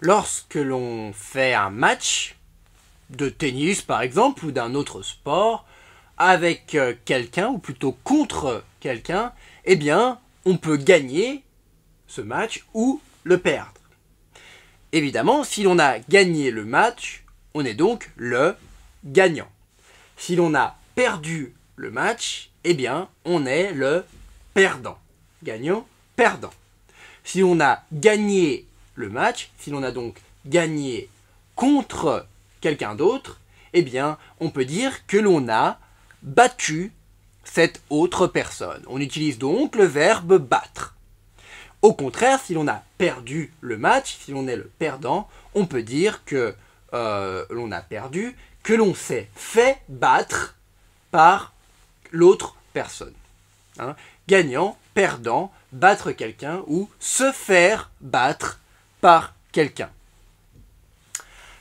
Lorsque l'on fait un match de tennis par exemple ou d'un autre sport avec quelqu'un ou plutôt contre quelqu'un, eh bien on peut gagner ce match ou le perdre. Évidemment, si l'on a gagné le match, on est donc le gagnant. Si l'on a perdu le match, eh bien on est le perdant. Gagnant, perdant. Si on a gagné le match, si l'on a donc gagné contre quelqu'un d'autre, eh bien, on peut dire que l'on a battu cette autre personne. On utilise donc le verbe battre. Au contraire, si l'on a perdu le match, si l'on est le perdant, on peut dire que l'on a perdu, que l'on s'est fait battre par l'autre personne. Hein? Gagnant, perdant, battre quelqu'un ou se faire battre par quelqu'un.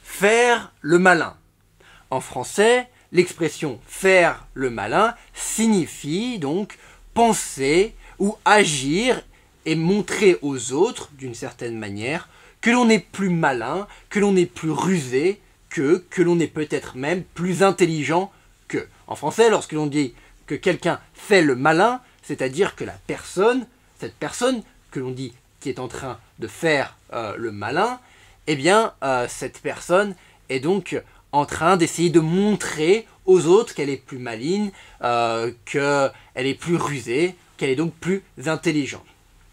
Faire le malin. En français, l'expression faire le malin signifie donc penser ou agir et montrer aux autres, d'une certaine manière, que l'on est plus malin, que l'on est plus rusé que l'on est peut-être même plus intelligent que. En français, lorsque l'on dit que quelqu'un fait le malin, c'est-à-dire que cette personne que l'on dit qui est en train de faire le malin, eh bien, cette personne est donc en train d'essayer de montrer aux autres qu'elle est plus maligne, qu'elle est plus rusée, qu'elle est donc plus intelligente.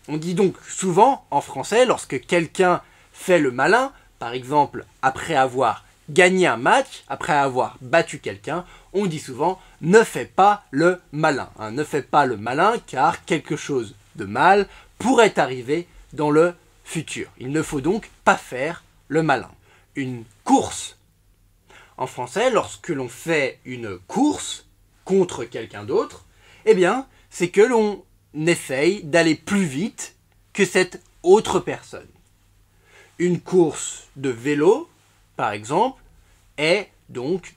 On dit donc souvent en français, lorsque quelqu'un fait le malin, par exemple après avoir gagné un match, après avoir battu quelqu'un, on dit souvent « ne fais pas le malin ». Ne fais pas le malin car quelque chose de mal pourrait arriver dans le futur. Il ne faut donc pas faire le malin. Une course. En français, lorsque l'on fait une course contre quelqu'un d'autre, eh bien, c'est que l'on essaye d'aller plus vite que cette autre personne. Une course de vélo, par exemple, est donc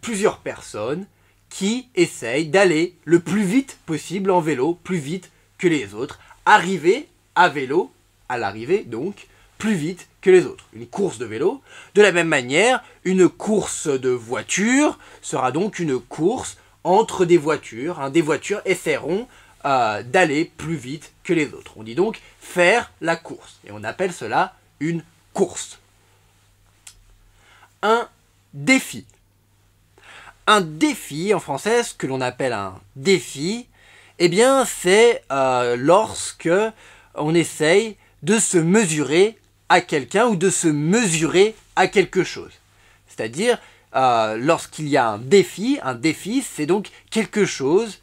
plusieurs personnes qui essayent d'aller le plus vite possible en vélo, plus vite que les autres, arriver à vélo, à l'arrivée donc, plus vite que les autres. Une course de vélo. De la même manière, une course de voiture sera donc une course entre des voitures. Des voitures essaieront d'aller plus vite que les autres. On dit donc faire la course. Et on appelle cela une course. Un défi. Un défi, en français, ce que l'on appelle un défi, eh bien, c'est lorsque on essaye de se mesurer à quelqu'un ou de se mesurer à quelque chose. C'est-à-dire, lorsqu'il y a un défi, c'est donc quelque chose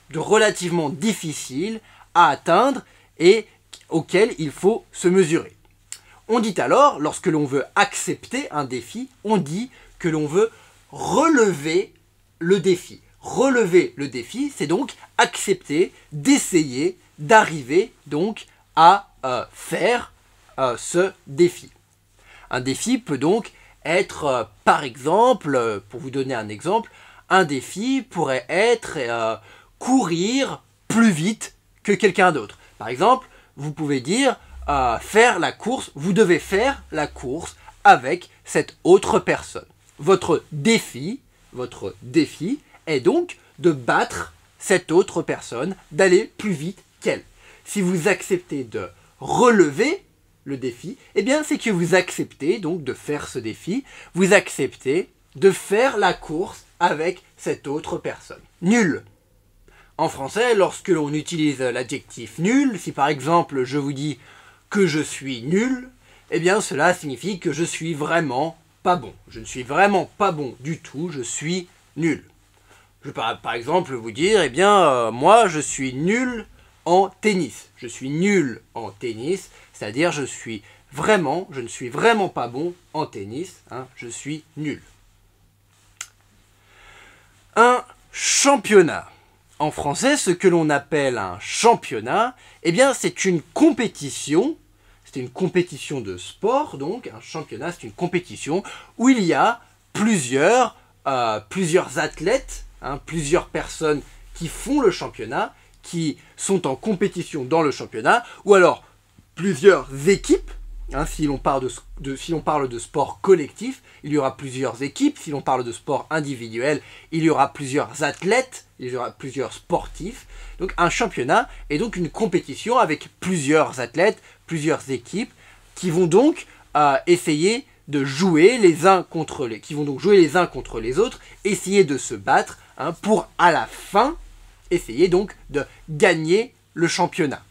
de relativement difficile à atteindre et auquel il faut se mesurer. On dit alors, lorsque l'on veut accepter un défi, on dit que l'on veut relever le défi. Relever le défi, c'est donc accepter d'essayer d'arriver donc à faire ce défi. Un défi peut donc être, par exemple, pour vous donner un exemple, un défi pourrait être courir plus vite que quelqu'un d'autre. Par exemple, vous pouvez dire faire la course, vous devez faire la course avec cette autre personne. Votre défi est donc de battre cette autre personne, d'aller plus vite qu'elle. Si vous acceptez de relever le défi, eh bien c'est que vous acceptez donc de faire ce défi, vous acceptez de faire la course avec cette autre personne. Nul. En français, lorsque l'on utilise l'adjectif nul, si par exemple je vous dis que je suis nul, eh bien cela signifie que je suis vraiment pas bon. Je ne suis vraiment pas bon du tout, je suis nul. Je peux par exemple vous dire, eh bien moi je suis nul en tennis. Je suis nul en tennis, c'est-à-dire je ne suis vraiment pas bon en tennis, je suis nul. Un championnat. En français, ce que l'on appelle un championnat, eh bien c'est une compétition. C'est une compétition de sport, donc un championnat, c'est une compétition où il y a plusieurs athlètes, plusieurs personnes qui font le championnat, qui sont en compétition dans le championnat, ou alors plusieurs équipes Hein, si l'on parle de sport collectif, il y aura plusieurs équipes. Si l'on parle de sport individuel, il y aura plusieurs athlètes, il y aura plusieurs sportifs. Donc un championnat est donc une compétition avec plusieurs athlètes, plusieurs équipes qui vont donc essayer de jouer les uns contre les autres, essayer de se battre pour à la fin essayer donc de gagner le championnat.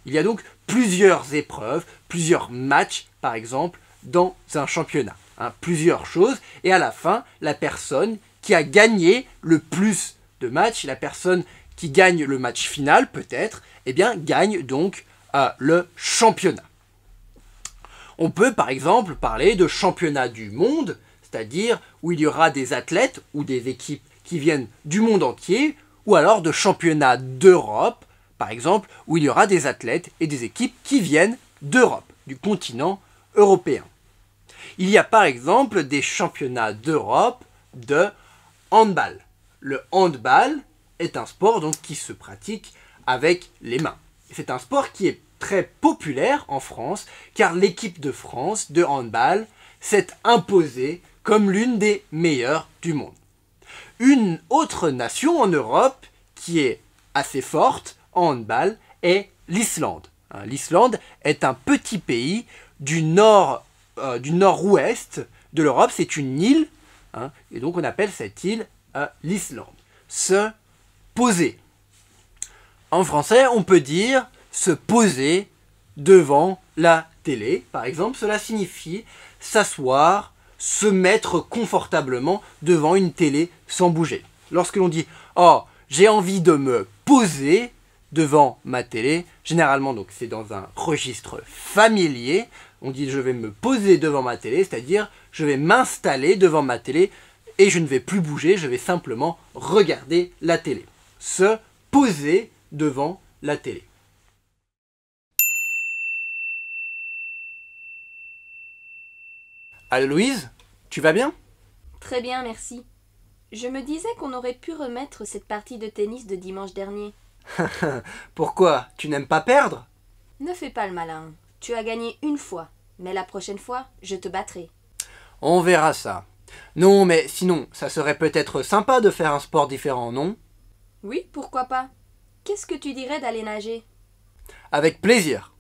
Il y a donc plusieurs épreuves, plusieurs matchs par exemple dans un championnat. Plusieurs choses et à la fin la personne qui a gagné le plus de matchs, la personne qui gagne le match final peut-être, eh bien gagne donc le championnat. On peut par exemple parler de championnat du monde, c'est-à-dire où il y aura des athlètes ou des équipes qui viennent du monde entier, ou alors de championnat d'Europe, par exemple, où il y aura des athlètes et des équipes qui viennent d'Europe, du continent européen. Il y a par exemple des championnats d'Europe de handball. Le handball est un sport donc, qui se pratique avec les mains. C'est un sport qui est très populaire en France, car l'équipe de France de handball s'est imposée comme l'une des meilleures du monde. Une autre nation en Europe qui est assez forte en handball est l'Islande. L'Islande est un petit pays du nord-ouest de l'Europe, c'est une île, et donc on appelle cette île l'Islande. Se poser. En français, on peut dire se poser devant la télé. Par exemple, cela signifie s'asseoir, se mettre confortablement devant une télé sans bouger. Lorsque l'on dit « Oh, j'ai envie de me poser devant ma télé », généralement donc c'est dans un registre familier, on dit « Je vais me poser devant ma télé », c'est-à-dire « Je vais m'installer devant ma télé et je ne vais plus bouger, je vais simplement regarder la télé ». Se poser devant la télé. Allô Louise, tu vas bien? Très bien, merci. Je me disais qu'on aurait pu remettre cette partie de tennis de dimanche dernier. Pourquoi? Tu n'aimes pas perdre? Ne fais pas le malin. Tu as gagné une fois, mais la prochaine fois, je te battrai. On verra ça. Non, mais sinon, ça serait peut-être sympa de faire un sport différent, non? Oui, pourquoi pas? Qu'est-ce que tu dirais d'aller nager? Avec plaisir.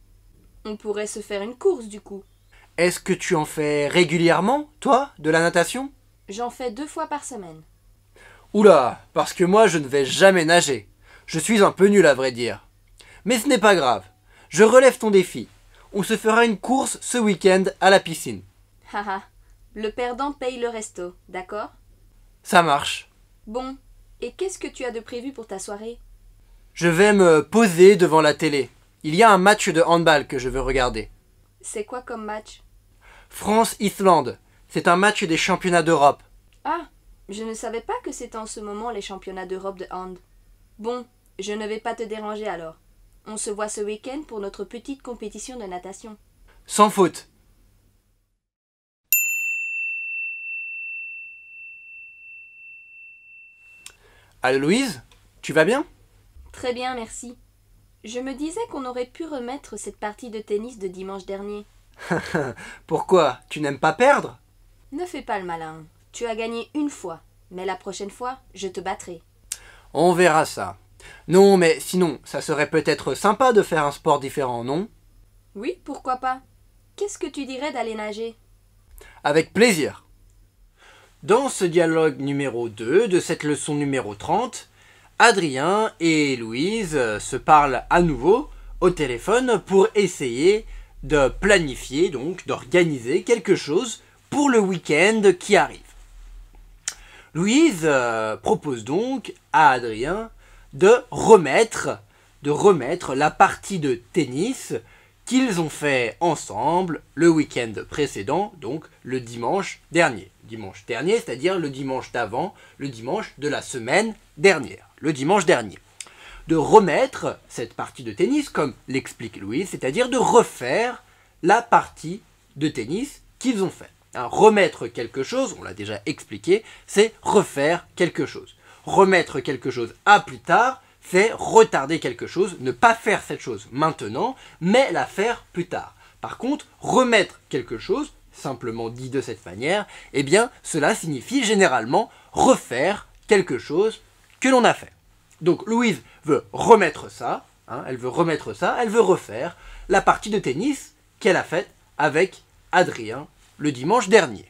On pourrait se faire une course du coup. Est-ce que tu en fais régulièrement, toi, de la natation? J'en fais 2 fois par semaine. Oula, parce que moi je ne vais jamais nager. Je suis un peu nul à vrai dire. Mais ce n'est pas grave. Je relève ton défi. On se fera une course ce week-end à la piscine. Haha, le perdant paye le resto, d'accord? Ça marche. Bon, et qu'est-ce que tu as de prévu pour ta soirée? Je vais me poser devant la télé. Il y a un match de handball que je veux regarder. C'est quoi comme match? France-Islande. C'est un match des championnats d'Europe. Ah, je ne savais pas que c'était en ce moment les championnats d'Europe de hand. Bon, je ne vais pas te déranger alors. On se voit ce week-end pour notre petite compétition de natation. Sans faute. Allô Louise, tu vas bien? Très bien, merci. Je me disais qu'on aurait pu remettre cette partie de tennis de dimanche dernier. Pourquoi? Tu n'aimes pas perdre? Ne fais pas le malin. Tu as gagné une fois, mais la prochaine fois, je te battrai. On verra ça. Non, mais sinon, ça serait peut-être sympa de faire un sport différent, non? Oui, pourquoi pas? Qu'est-ce que tu dirais d'aller nager? Avec plaisir. Dans ce dialogue numéro 2 de cette leçon numéro 30, Adrien et Louise se parlent à nouveau au téléphone pour essayer de planifier, donc d'organiser quelque chose pour le week-end qui arrive. Louise propose donc à Adrien de remettre la partie de tennis qu'ils ont fait ensemble le week-end précédent, donc le dimanche dernier. Dimanche dernier, c'est-à-dire le dimanche d'avant, le dimanche de la semaine dernière, le dimanche dernier. De remettre cette partie de tennis, comme l'explique Louise, c'est-à-dire de refaire la partie de tennis qu'ils ont fait. Remettre quelque chose, on l'a déjà expliqué, c'est refaire quelque chose. Remettre quelque chose à plus tard, c'est retarder quelque chose, ne pas faire cette chose maintenant, mais la faire plus tard. Par contre, remettre quelque chose, simplement dit de cette manière, eh bien, cela signifie généralement refaire quelque chose que l'on a fait. Donc, Louise veut remettre ça, elle veut refaire la partie de tennis qu'elle a faite avec Adrien le dimanche dernier.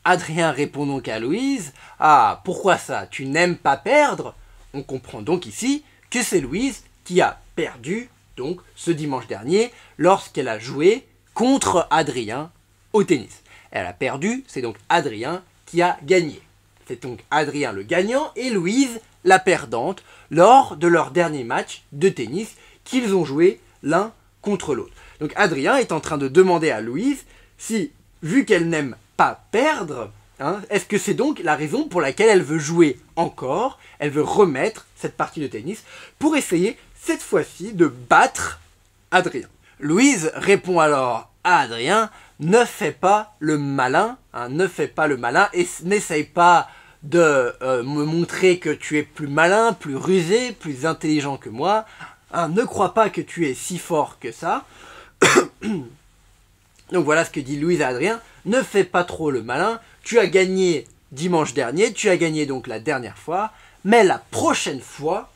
Adrien répond donc à Louise, « Ah, pourquoi ça? Tu n'aimes pas perdre ?» On comprend donc ici que c'est Louise qui a perdu, donc, ce dimanche dernier, lorsqu'elle a joué contre Adrien au tennis. Elle a perdu, c'est donc Adrien qui a gagné. C'est donc Adrien le gagnant et Louise la perdante lors de leur dernier match de tennis qu'ils ont joué l'un contre l'autre. Donc Adrien est en train de demander à Louise si, vu qu'elle n'aime pas perdre, est-ce que c'est donc la raison pour laquelle elle veut jouer encore, elle veut remettre cette partie de tennis pour essayer cette fois-ci de battre Adrien. Louise répond alors à Adrien, ne fais pas le malin, ne fais pas le malin et n'essaye pas de me montrer que tu es plus malin, plus rusé, plus intelligent que moi. Ne crois pas que tu es si fort que ça. Donc voilà ce que dit Louise à Adrien. Ne fais pas trop le malin. Tu as gagné dimanche dernier. Tu as gagné donc la dernière fois. Mais la prochaine fois,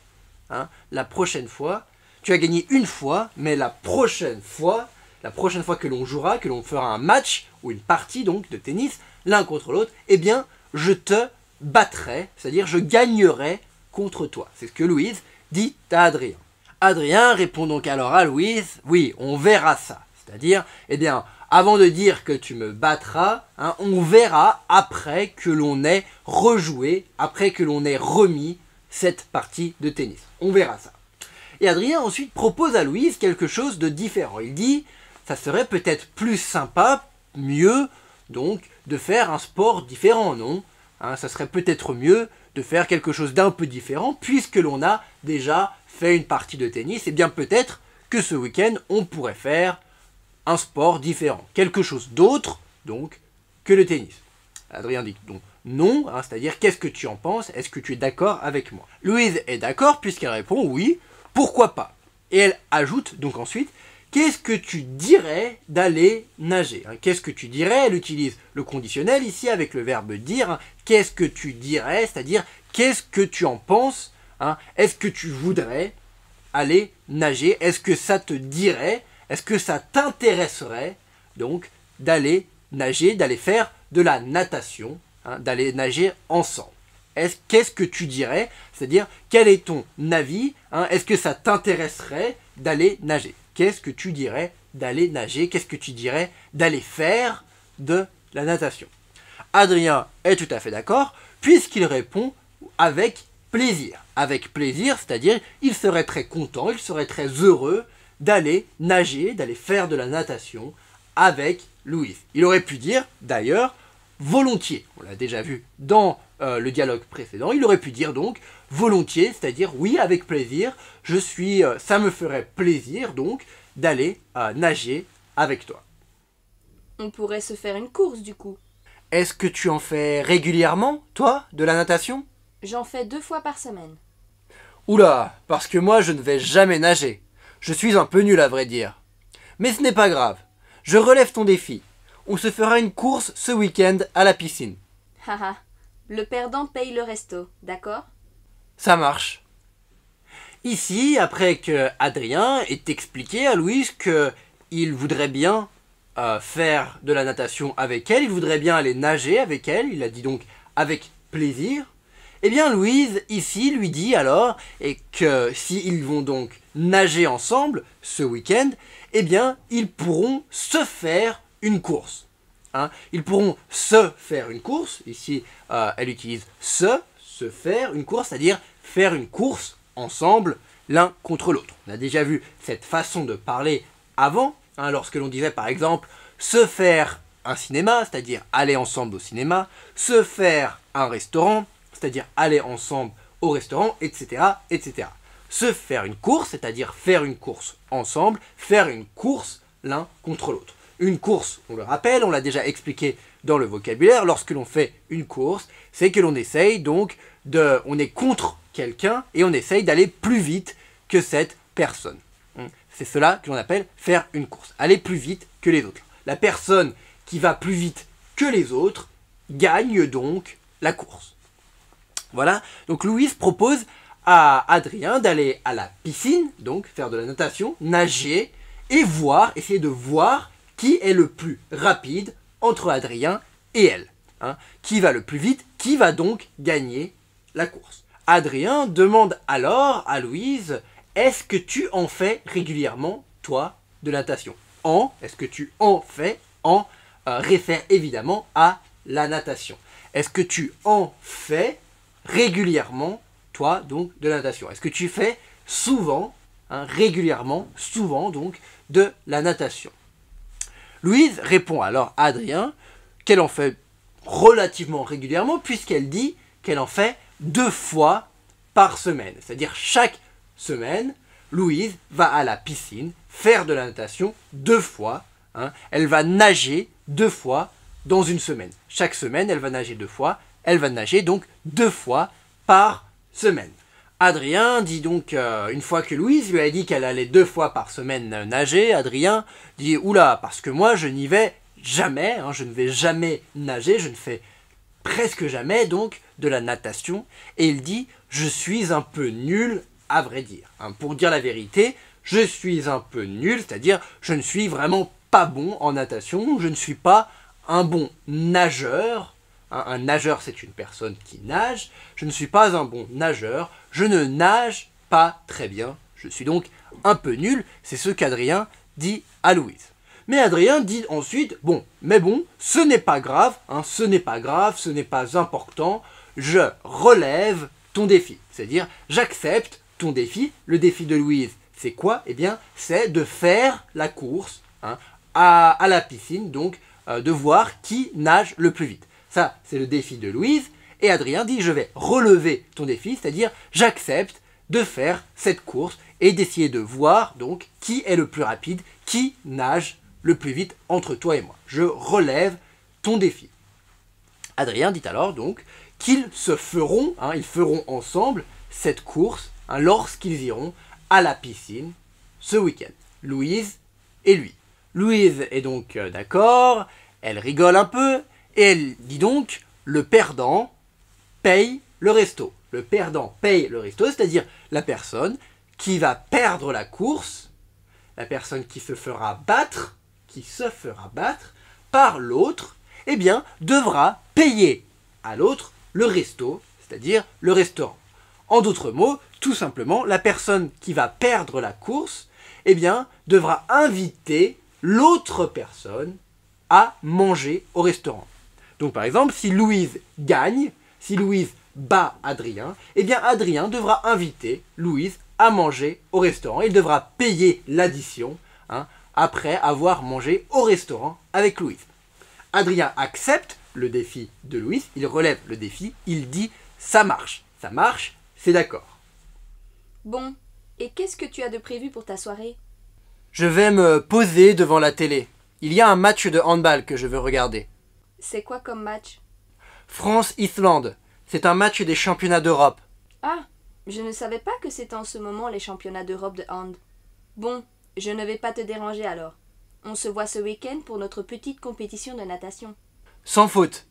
tu as gagné une fois. Mais la prochaine fois que l'on jouera, que l'on fera un match ou une partie donc de tennis l'un contre l'autre, eh bien je te battrai, c'est-à-dire je gagnerai contre toi. C'est ce que Louise dit à Adrien. Adrien répond donc alors à Louise, oui, on verra ça. C'est-à-dire, eh bien, avant de dire que tu me battras, on verra après que l'on ait rejoué, après que l'on ait remis cette partie de tennis. On verra ça. Et Adrien ensuite propose à Louise quelque chose de différent. Il dit, ça serait peut-être plus sympa, mieux, donc, de faire un sport différent, non ? Ça serait peut-être mieux de faire quelque chose d'un peu différent, puisque l'on a déjà fait une partie de tennis, et bien peut-être que ce week-end, on pourrait faire un sport différent. Quelque chose d'autre, donc, que le tennis. Adrien dit donc non, c'est-à-dire qu'est-ce que tu en penses? Est-ce que tu es d'accord avec moi? Louise est d'accord puisqu'elle répond oui, pourquoi pas? Et elle ajoute donc ensuite, qu'est-ce que tu dirais d'aller nager? Qu'est-ce que tu dirais? Elle utilise le conditionnel ici avec le verbe dire. Qu'est-ce que tu dirais? C'est-à-dire qu'est-ce que tu en penses? Est-ce que tu voudrais aller nager? Est-ce que ça te dirait? Est-ce que ça t'intéresserait donc d'aller nager, d'aller faire de la natation, d'aller nager ensemble? Qu'est-ce que tu dirais? C'est-à-dire, quel est ton avis? Est-ce que ça t'intéresserait d'aller nager? Qu'est-ce que tu dirais d'aller nager? Qu'est-ce que tu dirais d'aller faire de la natation? Adrien est tout à fait d'accord, puisqu'il répond avec plaisir. Avec plaisir, c'est-à-dire, il serait très content, il serait très heureux d'aller nager, d'aller faire de la natation avec Louise. Il aurait pu dire, d'ailleurs, volontiers. On l'a déjà vu dans le dialogue précédent. Il aurait pu dire donc volontiers, c'est-à-dire oui, avec plaisir. Ça me ferait plaisir donc d'aller nager avec toi. On pourrait se faire une course du coup. Est-ce que tu en fais régulièrement, toi, de la natation? J'en fais 2 fois par semaine. Oula, parce que moi je ne vais jamais nager. Je suis un peu nul à vrai dire. Mais ce n'est pas grave. Je relève ton défi. On se fera une course ce week-end à la piscine. Haha, le perdant paye le resto, d'accord? Ça marche. Ici, après que Adrien ait expliqué à Louise qu'il voudrait bien faire de la natation avec elle, il voudrait bien aller nager avec elle, il a dit donc avec plaisir, eh bien Louise ici lui dit alors et que s'ils vont donc nager ensemble ce week-end, eh bien ils pourront se faire une course. Ils pourront se faire une course, ici elle utilise se faire une course, c'est-à-dire faire une course ensemble l'un contre l'autre. On a déjà vu cette façon de parler avant, lorsque l'on disait par exemple se faire un cinéma, c'est-à-dire aller ensemble au cinéma, se faire un restaurant, c'est-à-dire aller ensemble au restaurant, etc., etc. Se faire une course, c'est-à-dire faire une course ensemble, faire une course l'un contre l'autre. Une course, on le rappelle, on l'a déjà expliqué dans le vocabulaire, lorsque l'on fait une course, c'est que l'on essaye donc on est contre quelqu'un et on essaye d'aller plus vite que cette personne. C'est cela que l'on appelle faire une course. Aller plus vite que les autres. La personne qui va plus vite que les autres gagne donc la course. Voilà, donc Louise propose à Adrien d'aller à la piscine, donc faire de la natation, nager et essayer de voir qui est le plus rapide entre Adrien et elle. Qui va le plus vite, qui va donc gagner la course. Adrien demande alors à Louise, est-ce que tu en fais régulièrement, toi, de la natation? Est-ce que tu en fais? Réfère évidemment à la natation. Est-ce que tu en fais régulièrement, toi, donc, de la natation? Est-ce que tu fais souvent, régulièrement, souvent, donc, de la natation? Louise répond alors à Adrien qu'elle en fait relativement régulièrement, puisqu'elle dit qu'elle en fait 2 fois par semaine. C'est-à-dire chaque semaine, Louise va à la piscine faire de la natation 2 fois. Elle va nager 2 fois dans une semaine. Chaque semaine, elle va nager 2 fois. Elle va nager donc 2 fois par semaine. Adrien dit donc, une fois que Louise lui a dit qu'elle allait 2 fois par semaine nager, Adrien dit, oula, parce que moi je n'y vais jamais, je ne vais jamais nager, je ne fais presque jamais donc de la natation. Et il dit, je suis un peu nul à vrai dire. Pour dire la vérité, je suis un peu nul, c'est-à-dire je ne suis vraiment pas bon en natation, je ne suis pas un bon nageur. Un nageur, c'est une personne qui nage. Je ne suis pas un bon nageur. Je ne nage pas très bien. Je suis donc un peu nul. C'est ce qu'Adrien dit à Louise. Mais Adrien dit ensuite, ce n'est pas grave. Ce n'est pas grave, ce n'est pas important. Je relève ton défi. C'est-à-dire, j'accepte ton défi. Le défi de Louise, c'est quoi? Eh bien, c'est de faire la course à la piscine. Donc, de voir qui nage le plus vite. Ça, c'est le défi de Louise. Et Adrien dit, je vais relever ton défi, c'est-à-dire j'accepte de faire cette course et d'essayer de voir donc qui est le plus rapide, qui nage le plus vite entre toi et moi. Je relève ton défi. Adrien dit alors donc qu'ils se feront, ils feront ensemble cette course lorsqu'ils iront à la piscine ce week-end. Louise et lui. Louise est donc d'accord, elle rigole un peu. Et elle dit donc, le perdant paye le resto. Le perdant paye le resto, c'est-à-dire la personne qui va perdre la course, la personne qui se fera battre par l'autre, eh bien, devra payer à l'autre le resto, c'est-à-dire le restaurant. En d'autres mots, tout simplement, la personne qui va perdre la course, eh bien, devra inviter l'autre personne à manger au restaurant. Donc par exemple, si Louise gagne, si Louise bat Adrien, eh bien Adrien devra inviter Louise à manger au restaurant. Il devra payer l'addition après avoir mangé au restaurant avec Louise. Adrien accepte le défi de Louise, il relève le défi, il dit ça marche, c'est d'accord. Bon, et qu'est-ce que tu as de prévu pour ta soirée? Je vais me poser devant la télé. Il y a un match de handball que je veux regarder. C'est quoi comme match? France-Islande. C'est un match des championnats d'Europe. Ah, je ne savais pas que c'était en ce moment les championnats d'Europe de hand. Bon, je ne vais pas te déranger alors. On se voit ce week-end pour notre petite compétition de natation. Sans faute.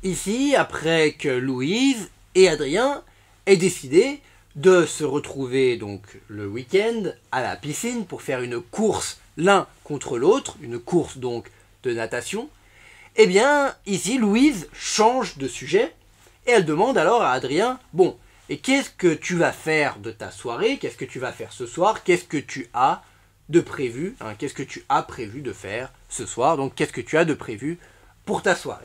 Ici, après que Louise et Adrien aient décidé de se retrouver donc le week-end à la piscine pour faire une course l'un contre l'autre, une course donc de natation, eh bien, ici, Louise change de sujet et elle demande alors à Adrien, bon, et qu'est-ce que tu vas faire de ta soirée? Qu'est-ce que tu vas faire ce soir? Qu'est-ce que tu as de prévu? Qu'est-ce que tu as prévu de faire ce soir? Donc, qu'est-ce que tu as de prévu pour ta soirée?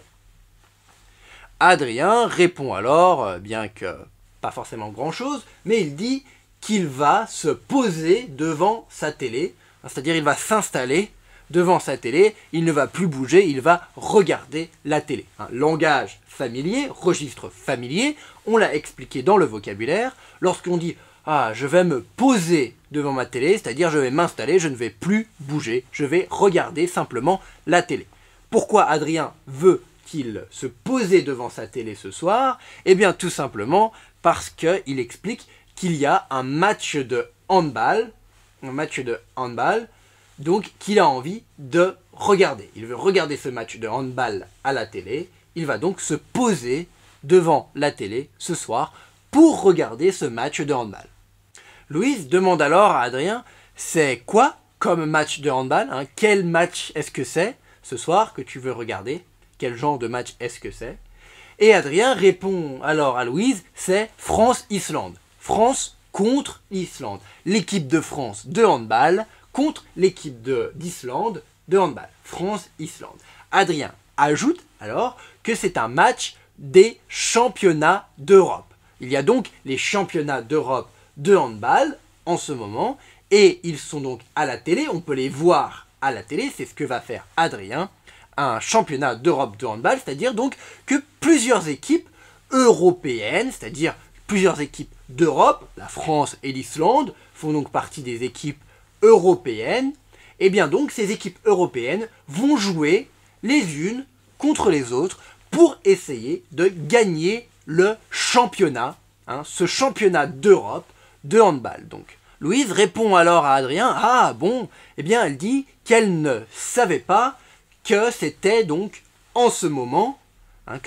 Adrien répond alors, bien que pas forcément grand-chose, mais il dit qu'il va se poser devant sa télé, c'est-à-dire il va s'installer devant sa télé, il ne va plus bouger, il va regarder la télé. Langage familier, registre familier, on l'a expliqué dans le vocabulaire, lorsqu'on dit « Ah, je vais me poser devant ma télé », c'est-à-dire je vais m'installer, je ne vais plus bouger, je vais regarder simplement la télé. Pourquoi Adrien veut-il se poser devant sa télé ce soir? Eh bien tout simplement parce qu'il explique qu'il y a un match de handball un match de handball, donc qu'il a envie de regarder. Il veut regarder ce match de handball à la télé. Il va donc se poser devant la télé ce soir pour regarder ce match de handball. Louise demande alors à Adrien, c'est quoi comme match de handball, hein? Quel match est-ce que c'est ce soir que tu veux regarder? Quel genre de match est-ce que c'est? Et Adrien répond alors à Louise, c'est France-Islande. France contre l'Islande. L'équipe de France de handball contre l'équipe d'Islande de handball. France-Islande. Adrien ajoute alors que c'est un match des championnats d'Europe. Il y a donc les championnats d'Europe de handball en ce moment et ils sont donc à la télé, on peut les voir à la télé, c'est ce que va faire Adrien, un championnat d'Europe de handball, c'est-à-dire donc que plusieurs équipes européennes, c'est-à-dire plusieurs équipes d'Europe, la France et l'Islande font donc partie des équipes européennes, et bien donc ces équipes européennes vont jouer les unes contre les autres pour essayer de gagner le championnat, hein, ce championnat d'Europe de handball. Donc Louise répond alors à Adrien, ah bon, eh bien elle dit qu'elle ne savait pas que c'était donc en ce moment, hein,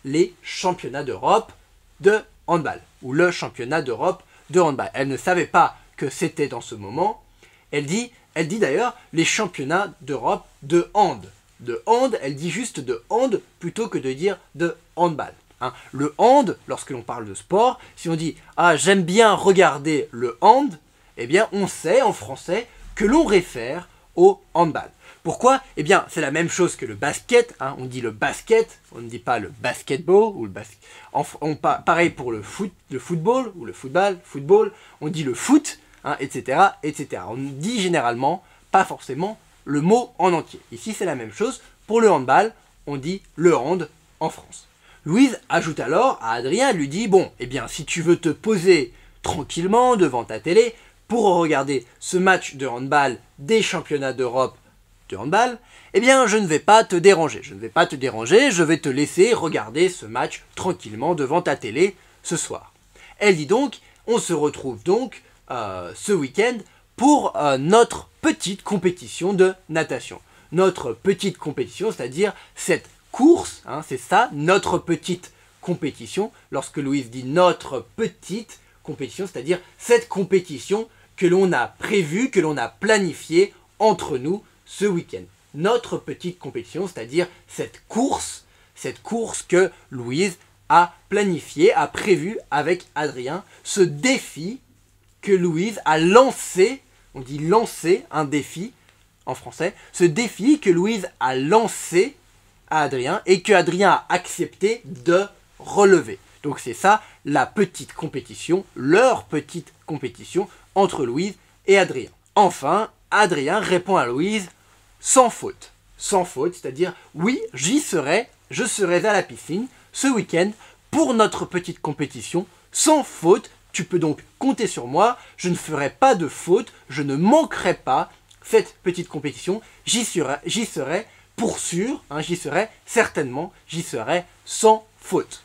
les championnats d'Europe de handball, ou le championnat d'Europe de handball. Elle ne savait pas que c'était en ce moment. Elle dit d'ailleurs les championnats d'Europe de hand. De hand, elle dit juste de hand plutôt que de dire de handball. Hein. Le hand, lorsque l'on parle de sport, si on dit « Ah, j'aime bien regarder le hand », eh bien on sait en français que l'on réfère au handball. Pourquoi? Eh bien, c'est la même chose que le basket. Hein. On dit le basket, on ne dit pas le basketball ou le basket. Pareil pour le football ou le football. On dit le foot, hein, etc., etc. On dit généralement pas forcément le mot en entier. Ici, c'est la même chose. Pour le handball, on dit le hand en France. Louise ajoute alors à Adrien, elle lui dit, bon, eh bien, si tu veux te poser tranquillement devant ta télé pour regarder ce match de handball des championnats d'Europe de handball, eh bien, je ne vais pas te déranger. Je vais te laisser regarder ce match tranquillement devant ta télé ce soir. Elle dit donc, on se retrouve donc ce week-end pour notre petite compétition de natation. Notre petite compétition, c'est-à-dire cette course, hein, c'est ça, notre petite compétition. Lorsque Louise dit notre petite compétition, c'est-à-dire cette compétition que l'on a prévue, que l'on a planifiée entre nous ce week-end. Notre petite compétition, c'est-à-dire cette course que Louise a planifiée, a prévue avec Adrien, ce défi que Louise a lancé, on dit lancer un défi en français, ce défi que Louise a lancé à Adrien et que Adrien a accepté de relever. Donc c'est ça la petite compétition, leur petite compétition entre Louise et Adrien. Enfin, Adrien répond à Louise sans faute. Sans faute, c'est-à-dire oui, je serai à la piscine ce week-end pour notre petite compétition sans faute. Tu peux donc compter sur moi, je ne ferai pas de faute, je ne manquerai pas cette petite compétition, j'y serai pour sûr, hein, j'y serai certainement, j'y serai sans faute.